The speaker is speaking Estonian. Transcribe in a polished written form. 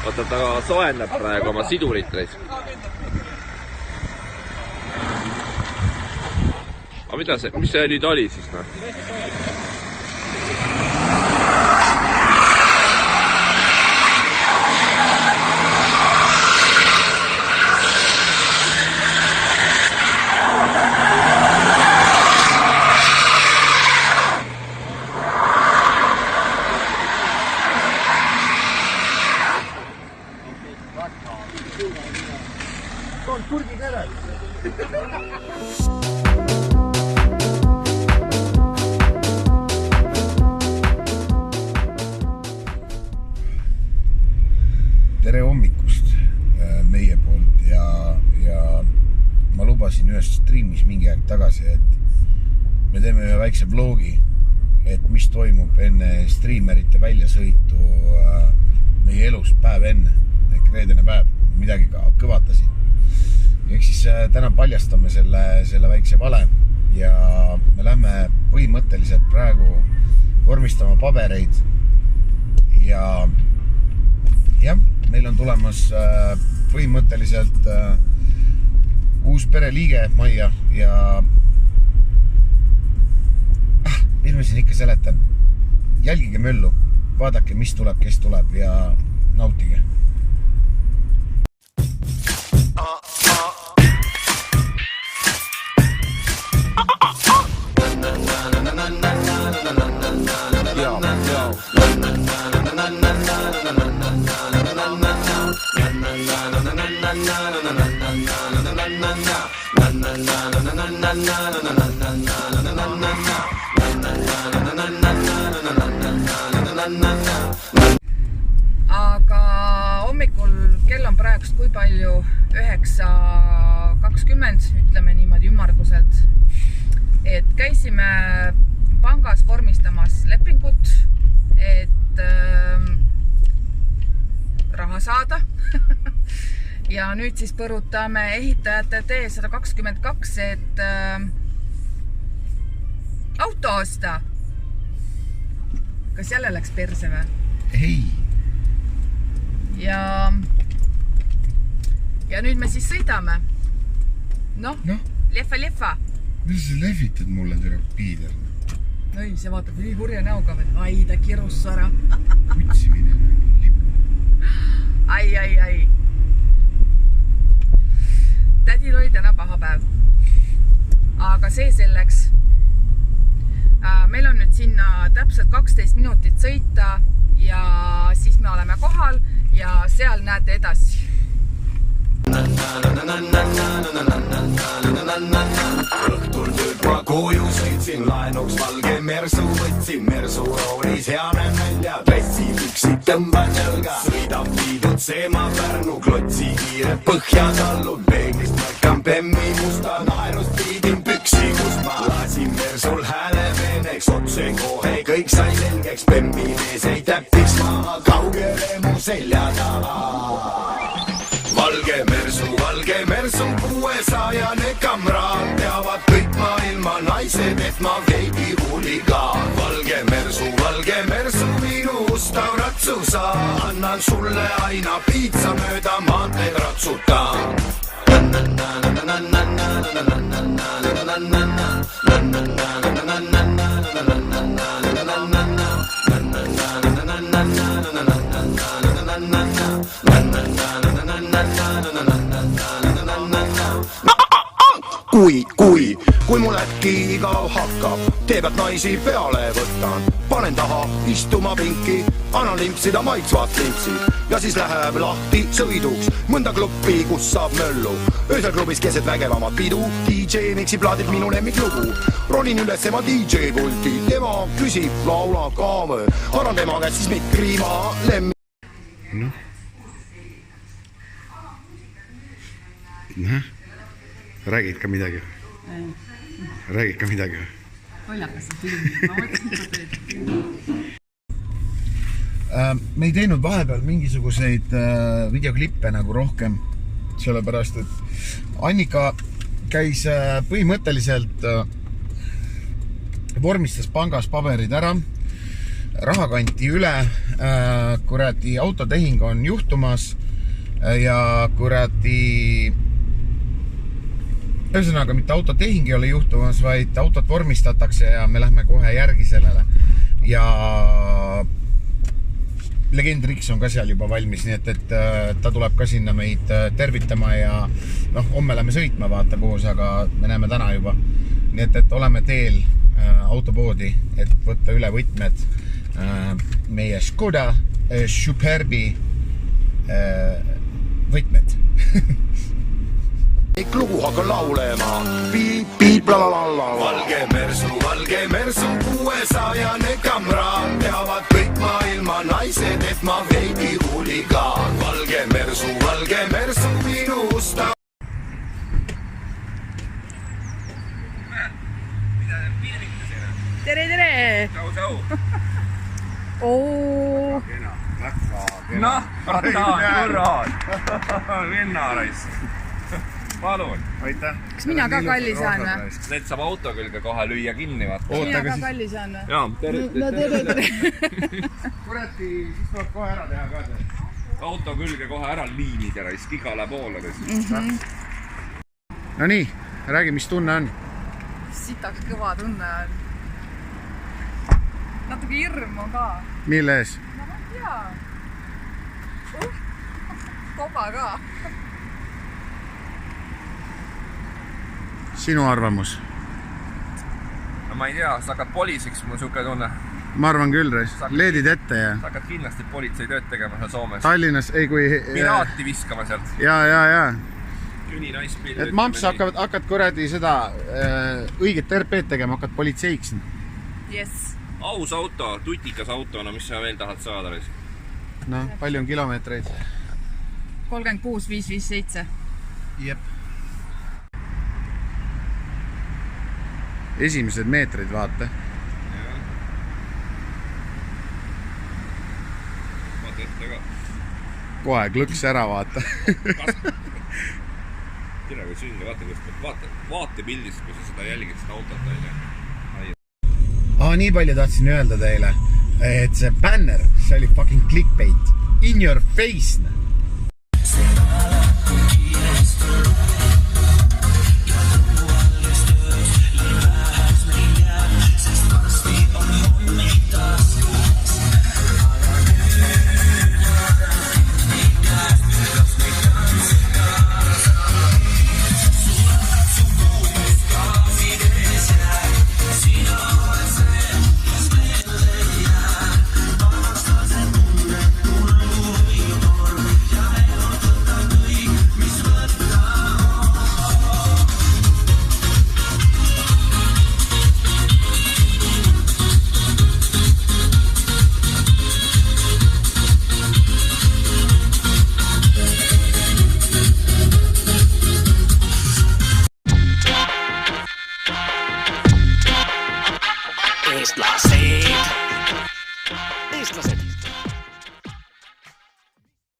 Oota, ta soojendab praegu oma sidurit reis. Aga mida see, mis see nüüd oli siis, noh? Toon kurgi käre. Tere hommikust meie poolt ja ma lubasin ühes streamis mingi aeg tagasi, et me teeme ühe väikse vlogi, et mis toimub enne streamerite väljasõitu meie elus päev enne, reedene päev, midagi ka kõvatasin. Ehk siis täna paljastame selle väikse vale ja me lähme põhimõtteliselt praegu vormistama pabereid ja meil on tulemas põhimõtteliselt uus pereliige majja ja mis ma siin ikka seletan, jälgige möllu, vaadake mis tuleb, kes tuleb ja nautige. Aga hommikul kell on praegust kui palju 9:20, ütleme niimoodi ümmarguselt, et käisime pangas vormistamas lepingut, et raha saada ja nüüd siis põrutame ehitajate T122, et auto osta. Kas jälle läks perse või? Ei. Ja nüüd me siis sõidame. Noh. Leffa. Mis sa lehvitad mulle terapiider? Ei, see vaatab nii kurja näoga või? Ai, ta kirus ära. Kutsimine libu. Ai. Tädil oli täna paha päev. Aga see selleks. Meil on nüüd sinna täpselt 12 minutit sõita ja siis me oleme kohal ja seal näete edasi. Õhtul tööd ma koju sõitsin, laenuks valge mersu võtsin, mersu roolis heane välja, klassi püksid tõmban jalga, sõidab viidutsema Pärnu klotsi kiire põhja tallud, peeglist märkan Pemmi musta, naerust viidin püksi, kust ma lasin mersul hääle veneks, otse kohe kõik sai selgeks, Pemmi mees ei täppiks maha, kaugele mu selja taha. Valge mersu 600-ne kamraad, teavad kõik maailma naised, et ma veidi huligaan. Valge mersu, minu ustav ratsu sa, annan sulle aina piitsa mööda maanteed ratsutaan. Kui mul äkki igav hakkab, tee pealt naisi peale võtan, panen taha istuma pinki, annan limpsida maitsvat limpsi ja siis läheb lahti sõiduks mõnda klubbi, kus saab möllu. Öösel klubis keset vägevamat pidu, DJ mixib plaadilt minu lemmiklugu. Ronin üles ema DJ pulti, tema küsib, laula ka või, annan tema käest siis mikri ma lemmi. Räägid ka midagi? Räägid ka midagi? Koljakas see film, ma mõtlen seda teed. Me ei teinud vahepeal mingisuguseid videoklippe nagu rohkem, sellepärast, et Annika käis põhimõtteliselt vormistas pangas paberid ära, raha kanti üle, kuradi autotehing on juhtumas ja kuradi ühesõnaga mitte autotehing ei ole juhtumas, vaid autot vormistatakse ja me lähme kohe järgi sellele ja Legend Riks on ka seal juba valmis, nii et ta tuleb ka sinna meid tervitama ja homme lähme sõitma, vaata koos, aga me näeme täna juba. Nii et oleme teel autopoodi, et võtta üle võtmed meie Škoda Superbi võtmed. Lugu hakka laulema, piip, piip, lalalala. Valge mersu 600 kamra, teavad kõik maailma naised, et ma veidi huligaan. Valge mersu minu usta. Tere! Tšau! Oo! Noh, Venna raisk. Palun. Aitäh. Kas mina ka kalli saan või? Need saab auto külge kohe lüüa kinni, vaata. Mina ka kalli saan või? Jaa, tere. Kurati, siis tuleb kohe ära teha ka see. Auto külge kohe ära liinida raisk igale poole. No nii, räägi, mis tunne on? Sitaks kõva tunne on. Natuke hirmu ka. Mille ees? Ma ei tea. Koba ka. Sinu arvamus? No ma ei tea, sa hakkad polisiks, mul siuke tunne. Ma arvan küll, leedid ette ja... Sa hakkad kindlasti politsei tööd tegema seal Soomes. Tallinnas, ei kui... Piraati viskama sealt. Jaa. Küni naispill. Et mamps hakkad kuradi seda õiget RP-d tegema, hakkad politseiks. Yes. Aus auto, tutikas auto, no mis sa veel tahad saada? No, palju on kilomeetreid? 36,557. Jep. Esimesed meetrid, vaata. Vaata ette ka. Kohe klõks ära, vaata. Tere, kui sünge, vaata pildist, kui sa seda jälgid, seda autot on. Nii palju tahtsin öelda teile, et see banner, see oli fucking clickbait. In your face. Eestlased.